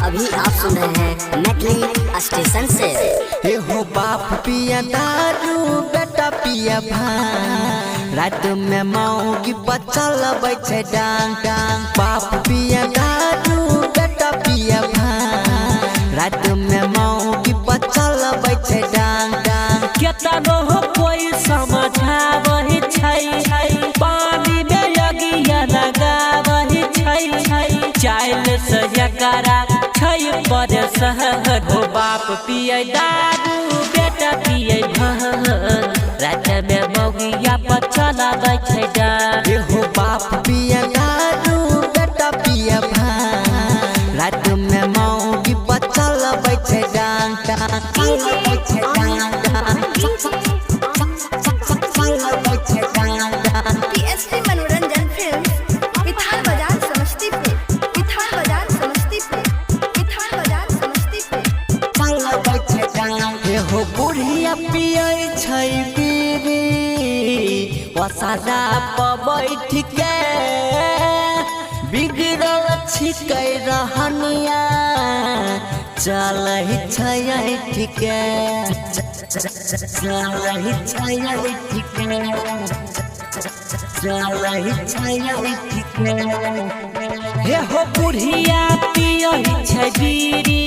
अभी आप सुन रहे हैं मैथिली स्टेशन से। हे हो बाप पिया दारू बेटा पिया भांग, रात में मौगी बचल बैठे डांग डांग। बाप पिया दारू बेटा पिया भांग, रात में मौगी बचल बैठे डांग डांग। केतनो हो कोई समझावही छै, पानी में अगिया लगावही छै, चाइल से एकरा छै परेशान। हो बाप पिए दारू बेटा पिए भांग, रात में मौगिया पर चलाबै छै डांग। हो बाप पिया दारू बेटा पिया भांग, रात में मौगी बचल बैठे डांग डांग। पीएसटी मनोरंजन फिल्म विधान बाजार समस्तीपुर, विधान बाजार समस्तीपुर, विधान बाजार समस्तीपुर। हे हो बुढ़िया पिए छै बीड़ी, वसादा पर बैठ के बिगड़ल छिकै रहनिया, चलहि छै ठीके, चलहि छै ठीके, चलहि छै ठीके। हे हो बुढ़िया पियही छै बीड़ी,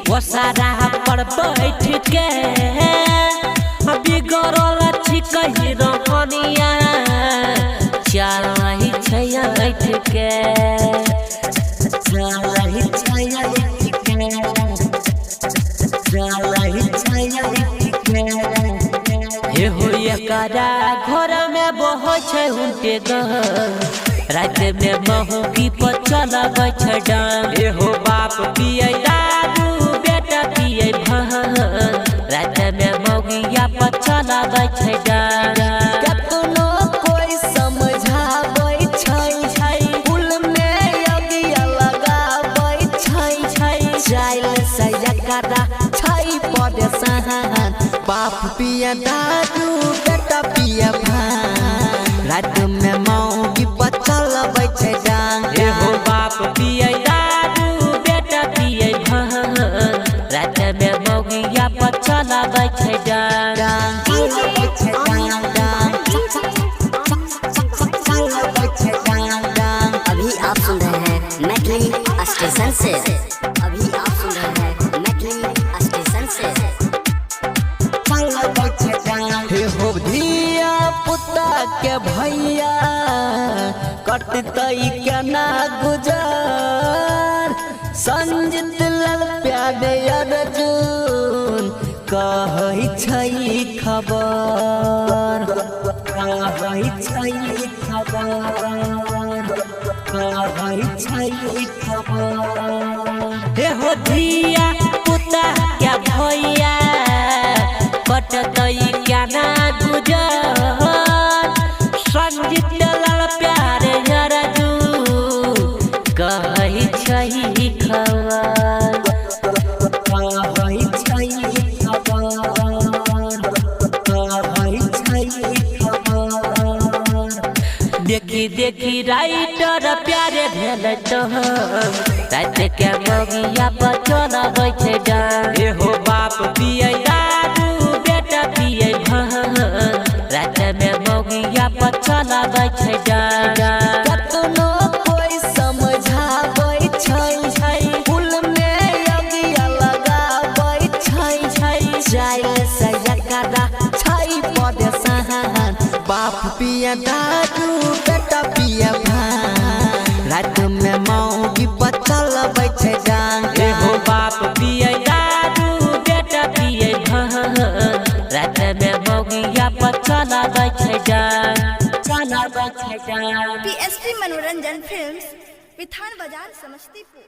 वसारा पर बैठ के बिगड़ल छिकै रहनिया, चलहि छै ठीके, चलहि छै ठीके, चलहि छै ठीके। हे हो एकरा घर में बहै छै उनके गहन, रात में मौगी पर चलाबै छै डांग। हे हो बाप पिए दारू बेटा पिए भांग, रात में मौगिया पर चलाबै छै डांग। कतनो कोई समझाबै छै, फूल में अगिया लगाबै छै, चाइल से एकरा छै परेशान। बाप पिया दारू बेटा पिया भांग, रात में मौगी बचल बैठे डांग। हे हो बाप पिए दारू बेटा पिए भांग, रात में मौगिया पर चलाबै छै डांग। अभी आप सुन रहे हैं मैथिली स्टेशन से। अभी आप सुन रहे हैं मैथिली स्टेशन से। हे हो धिया पुता के भैया, कटतै केना गुजर, संजित लाल प्यारे अर्जुन कहै छै खबर, कहै छै खबर, कहै छै खबर। हे हो धिया पुता क्या भैया, कटतै केना गुजर, संजित लाल प्यारे अर्जुन कहै छै खबर, कहै छै खबर, कहै छै खबर। देखी देखी राइटर प्यारे भेल तो रात के मौगिया पर चलाबै छै डांग। हे हो बाप पिए दारू बेटा पिए भांग, रात में मौगिया पर चलाबै छै डांग। कतनो कोई समझाबै छै, फूल में अगिया लगाबै छै, चाइल से एकरा छै परेशान। बाप पिया दारू बेटा पिया भांग, रात में मौगी बचल बैठे डांग। हे हो बाप पिए दारू बेटा पिए भांग, रात में मौगिया पर चलाबै छै डांग, चलाबै छै डांग। पीएसटी मनोरंजन फिल्म विधान बाजार समस्तीपुर।